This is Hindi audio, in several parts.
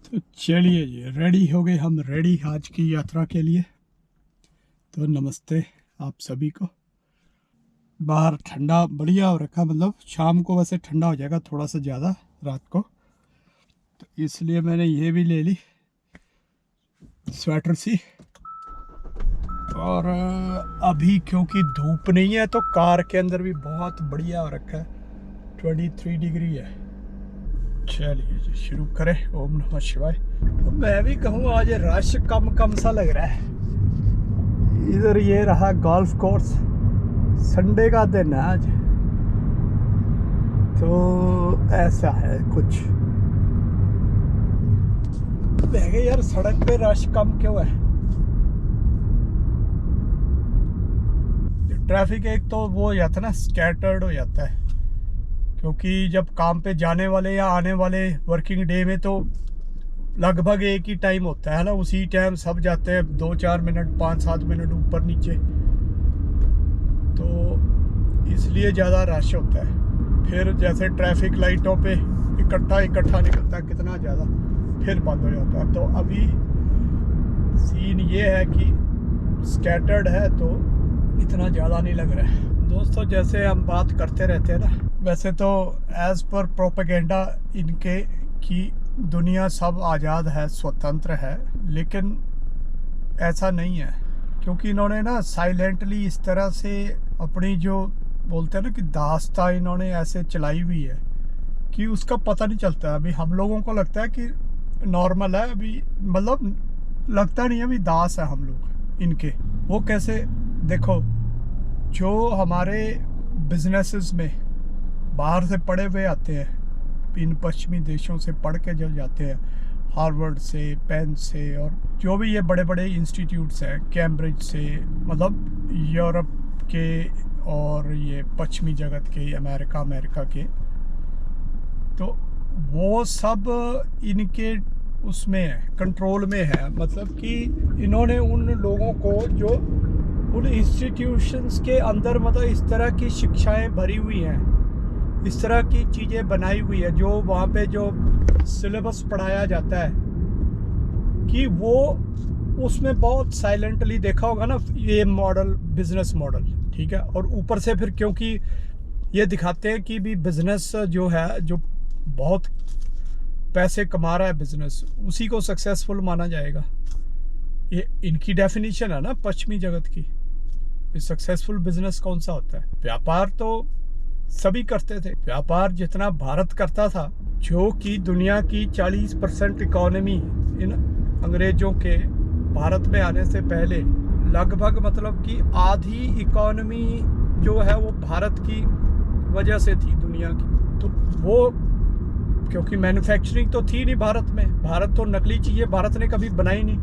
तो चलिए जी, रेडी हो गए हम, रेडी आज की यात्रा के लिए। तो नमस्ते आप सभी को। बाहर ठंडा बढ़िया हो रखा, मतलब शाम को वैसे ठंडा हो जाएगा थोड़ा सा ज़्यादा रात को, तो इसलिए मैंने ये भी ले ली स्वेटर सी। और अभी क्योंकि धूप नहीं है तो कार के अंदर भी बहुत बढ़िया हो रखा है, 23 डिग्री है। चलिए जी शुरू करें। ओम नमः शिवाय। तो मैं भी कहूँ आज रश कम कम सा लग रहा है। इधर ये रहा गोल्फ कोर्स, संडे का दिन है आज, तो ऐसा है कुछ। देखे यार सड़क पे रश कम क्यों है। ट्रैफिक एक तो वो हो जाता है ना, स्कैटर्ड हो जाता है, क्योंकि जब काम पे जाने वाले या आने वाले वर्किंग डे में तो लगभग एक ही टाइम होता है ना, उसी टाइम सब जाते हैं, 2-4 मिनट 5-7 मिनट ऊपर नीचे, तो इसलिए ज़्यादा रश होता है। फिर जैसे ट्रैफिक लाइटों पे इकट्ठा निकलता है कितना ज़्यादा, फिर बंद हो जाता है। तो अभी सीन ये है कि स्कैटर्ड है तो इतना ज़्यादा नहीं लग रहा है। दोस्तों जैसे हम बात करते रहते हैं ना, वैसे तो एज़ पर प्रोपेगेंडा इनके कि दुनिया सब आज़ाद है, स्वतंत्र है, लेकिन ऐसा नहीं है, क्योंकि इन्होंने ना साइलेंटली इस तरह से अपनी जो बोलते हैं ना कि दास्तां इन्होंने ऐसे चलाई हुई है कि उसका पता नहीं चलता। अभी हम लोगों को लगता है कि नॉर्मल है, अभी मतलब लगता नहीं है, अभी दास है हम लोग इनके। वो कैसे, देखो जो हमारे बिजनेसेस में बाहर से पढ़े हुए आते हैं, इन पश्चिमी देशों से पढ़ के जो जाते हैं, हार्वर्ड से, पेन से, और जो भी ये बड़े बड़े इंस्टीट्यूट्स हैं, कैम्ब्रिज से, मतलब यूरोप के और ये पश्चिमी जगत के, अमेरिका के, तो वो सब इनके उसमें है, कंट्रोल में है। मतलब कि इन्होंने उन लोगों को जो उन इंस्टीट्यूशंस के अंदर, मतलब इस तरह की शिक्षाएं भरी हुई हैं, इस तरह की चीज़ें बनाई हुई है, जो वहाँ पे जो सिलेबस पढ़ाया जाता है, कि वो उसमें बहुत साइलेंटली देखा होगा ना ये मॉडल, बिजनेस मॉडल, ठीक है। और ऊपर से फिर क्योंकि ये दिखाते हैं कि भी बिजनेस जो है, जो बहुत पैसे कमा रहा है बिजनेस, उसी को सक्सेसफुल माना जाएगा। ये इनकी डेफिनेशन है ना पश्चिमी जगत की। सक्सेसफुल बिजनेस कौन सा होता है? व्यापार तो सभी करते थे। व्यापार जितना भारत करता था, जो कि दुनिया की 40% इकोनॉमी इन अंग्रेजों के भारत में आने से पहले, लगभग मतलब कि आधी इकोनॉमी जो है वो भारत की वजह से थी दुनिया की। तो वो क्योंकि मैन्युफैक्चरिंग तो थी नहीं भारत में, भारत तो नकली चीज़ें भारत ने कभी बनाई नहीं।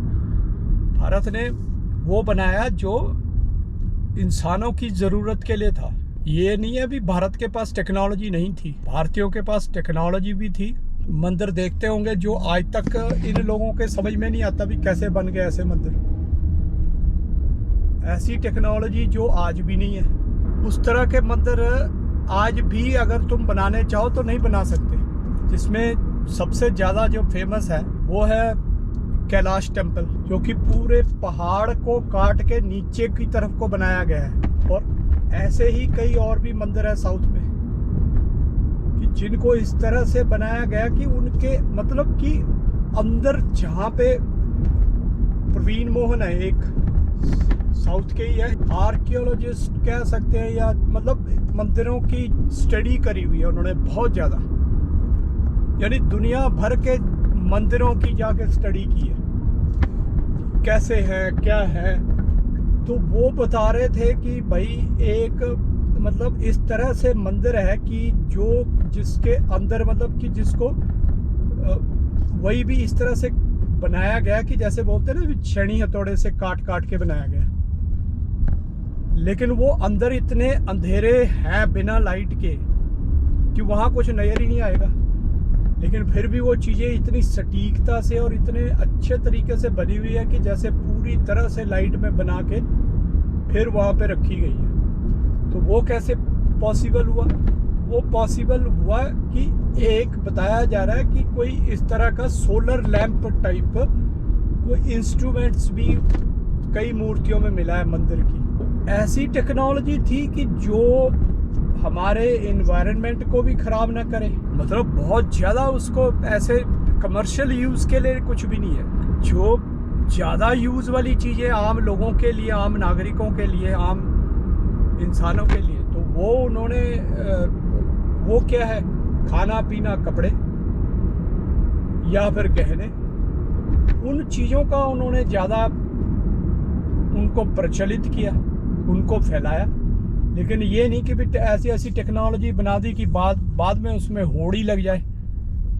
भारत ने वो बनाया जो इंसानों की ज़रूरत के लिए था। ये नहीं है भी भारत के पास टेक्नोलॉजी नहीं थी, भारतीयों के पास टेक्नोलॉजी भी थी। मंदिर देखते होंगे जो आज तक इन लोगों के समझ में नहीं आता भी कैसे बन गए ऐसे मंदिर। ऐसी टेक्नोलॉजी जो आज भी नहीं है, उस तरह के मंदिर आज भी अगर तुम बनाने चाहो तो नहीं बना सकते। जिसमें सबसे ज़्यादा जो फेमस है वो है कैलाश टेम्पल, जो कि पूरे पहाड़ को काट के नीचे की तरफ को बनाया गया है। और ऐसे ही कई और भी मंदिर है साउथ में, कि जिनको इस तरह से बनाया गया कि उनके मतलब कि अंदर, जहाँ पे प्रवीण मोहन है, एक साउथ के ही है, आर्कियोलॉजिस्ट कह सकते हैं, या मतलब मंदिरों की स्टडी करी हुई है उन्होंने बहुत ज़्यादा, यानी दुनिया भर के मंदिरों की जाके स्टडी की है, कैसे है क्या है। तो वो बता रहे थे कि भाई एक मतलब इस तरह से मंदिर है कि जो जिसके अंदर मतलब कि जिसको वही भी इस तरह से बनाया गया कि जैसे बोलते हैं ना छेनी हथौड़े से काट काट के बनाया गया, लेकिन वो अंदर इतने अंधेरे हैं बिना लाइट के कि वहाँ कुछ नजर ही नहीं आएगा। लेकिन फिर भी वो चीज़ें इतनी सटीकता से और इतने अच्छे तरीके से बनी हुई है कि जैसे पूरी तरह से लाइट में बना के फिर वहाँ पे रखी गई है। तो वो कैसे पॉसिबल हुआ? वो पॉसिबल हुआ कि एक बताया जा रहा है कि कोई इस तरह का सोलर लैंप टाइप कोई इंस्ट्रूमेंट्स भी कई मूर्तियों में मिला है मंदिर की। ऐसी टेक्नोलॉजी थी कि जो हमारे इन्वायरमेंट को भी ख़राब ना करे, मतलब बहुत ज़्यादा उसको ऐसे कमर्शियल यूज़ के लिए कुछ भी नहीं है। जो ज़्यादा यूज़ वाली चीज़ें आम लोगों के लिए, आम नागरिकों के लिए, आम इंसानों के लिए, तो वो उन्होंने वो क्या है, खाना पीना, कपड़े या फिर गहने, उन चीज़ों का उन्होंने ज़्यादा उनको प्रचलित किया, उनको फैलाया। लेकिन ये नहीं कि भी ऐसी ऐसी टेक्नोलॉजी बना दी कि बाद में उसमें होड़ी लग जाए।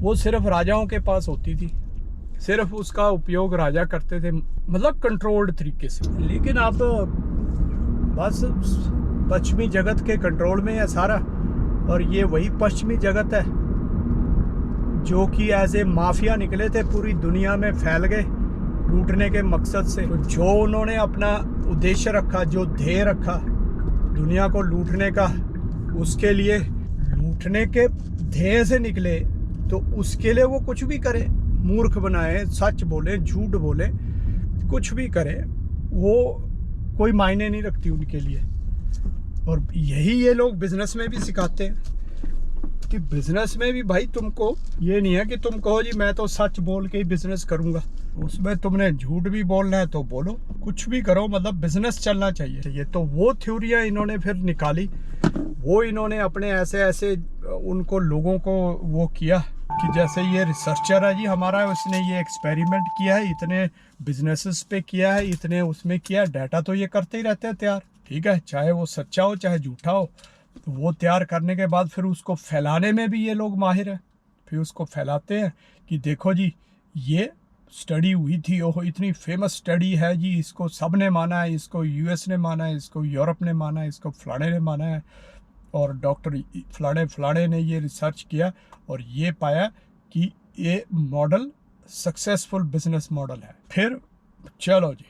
वो सिर्फ राजाओं के पास होती थी, सिर्फ उसका उपयोग राजा करते थे, मतलब कंट्रोल्ड तरीके से। लेकिन अब बस पश्चिमी जगत के कंट्रोल में है सारा, और ये वही पश्चिमी जगत है जो कि ऐसे माफिया निकले थे, पूरी दुनिया में फैल गए लूटने के मकसद से। तो जो उन्होंने अपना उद्देश्य रखा, जो ध्येय रखा दुनिया को लूटने का, उसके लिए लूटने के ध्येय से निकले, तो उसके लिए वो कुछ भी करे, मूर्ख बनाए, सच बोले, झूठ बोले, कुछ भी करे, वो कोई मायने नहीं रखती उनके लिए। और यही ये लोग बिजनेस में भी सिखाते हैं कि बिजनेस में भी भाई तुमको ये नहीं है कि तुम कहो जी मैं तो सच बोल के ही बिजनेस करूंगा, उसमें तुमने झूठ भी बोलना है तो बोलो, कुछ भी करो, मतलब बिजनेस चलना चाहिए। ये तो वो थ्योरियाँ इन्होंने फिर निकाली, वो इन्होंने अपने ऐसे ऐसे उनको लोगों को वो किया कि जैसे ये रिसर्चर है जी हमारा, उसने ये एक्सपेरिमेंट किया है, इतने बिजनेसेस पे किया है, इतने उसमें किया है, डाटा तो ये करते ही रहते हैं तैयार, ठीक है, चाहे वो सच्चा हो चाहे झूठा हो। तो वो तैयार करने के बाद फिर उसको फैलाने में भी ये लोग माहिर हैं, फिर उसको फैलाते हैं कि देखो जी ये स्टडी हुई थी, ओहो इतनी फेमस स्टडी है जी, इसको सब ने माना है, इसको यूएस ने माना है, इसको यूरोप ने माना है, इसको फलाने ने माना है, और डॉक्टर फलाने ने ये रिसर्च किया और ये पाया कि ये मॉडल सक्सेसफुल बिजनेस मॉडल है। फिर चलो जी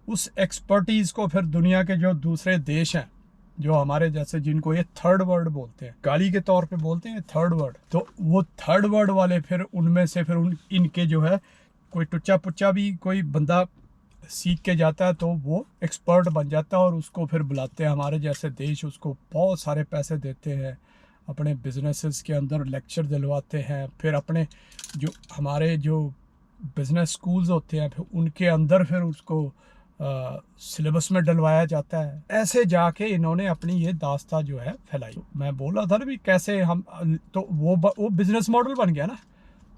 उस एक्सपर्टीज़ को फिर दुनिया के जो दूसरे देश हैं, जो हमारे जैसे जिनको ये थर्ड वर्ल्ड बोलते हैं, गाली के तौर पे बोलते हैं थर्ड वर्ल्ड, तो वो थर्ड वर्ल्ड वाले फिर उनमें से फिर इनके जो है कोई टुच्चा पुच्चा भी कोई बंदा सीख के जाता है तो वो एक्सपर्ट बन जाता है, और उसको फिर बुलाते हैं हमारे जैसे देश, उसको बहुत सारे पैसे देते हैं, अपने बिजनेसेस के अंदर लेक्चर दिलवाते हैं, फिर अपने जो हमारे जो बिजनेस स्कूल्स होते हैं फिर उनके अंदर फिर उसको सिलेबस में डलवाया जाता है। ऐसे जाके इन्होंने अपनी ये दास्ता जो है फैलाई। मैं बोल रहा था ना भी कैसे हम, तो वो बिजनेस मॉडल बन गया ना।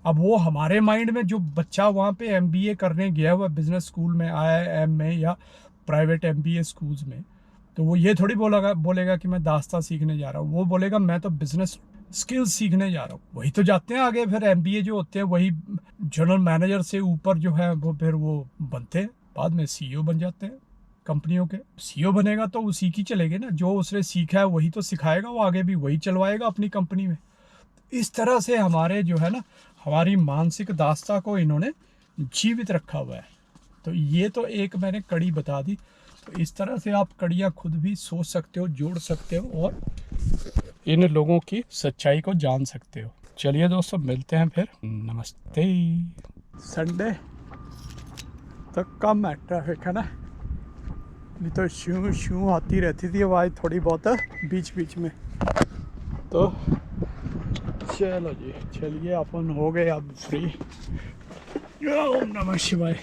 अब वो हमारे माइंड में जो बच्चा वहाँ पे MBA करने गया हुआ बिजनेस स्कूल में, IIM में या प्राइवेट MBA स्कूल्स में, तो वो ये थोड़ी बोलेगा कि मैं दास्ता सीखने जा रहा हूँ, वो बोलेगा मैं तो बिजनेस स्किल्स सीखने जा रहा हूँ। वही तो जाते हैं आगे फिर MBA जो होते हैं वही जनरल मैनेजर से ऊपर जो है वो फिर वो बनते हैं, बाद में CEO बन जाते हैं कंपनियों के। CEO बनेगा तो उसी की चलेगी ना, जो उसने सीखा है वही तो सिखाएगा, वो आगे भी वही चलवाएगा अपनी कंपनी में। इस तरह से हमारे जो है ना, हमारी मानसिक दास्ता को इन्होंने जीवित रखा हुआ है। तो ये तो एक मैंने कड़ी बता दी। तो इस तरह से आप कड़ियाँ खुद भी सोच सकते हो, जोड़ सकते हो और इन लोगों की सच्चाई को जान सकते हो। चलिए दोस्तों मिलते हैं फिर, नमस्ते। संडे तो कम है ट्रैफिक है ना, नहीं तो शू शू आती रहती थी आवाज़ थोड़ी बहुत बीच बीच में। तो चलो जी, चलिए अपन हो गए अब फ्री। ओम नमः शिवाय।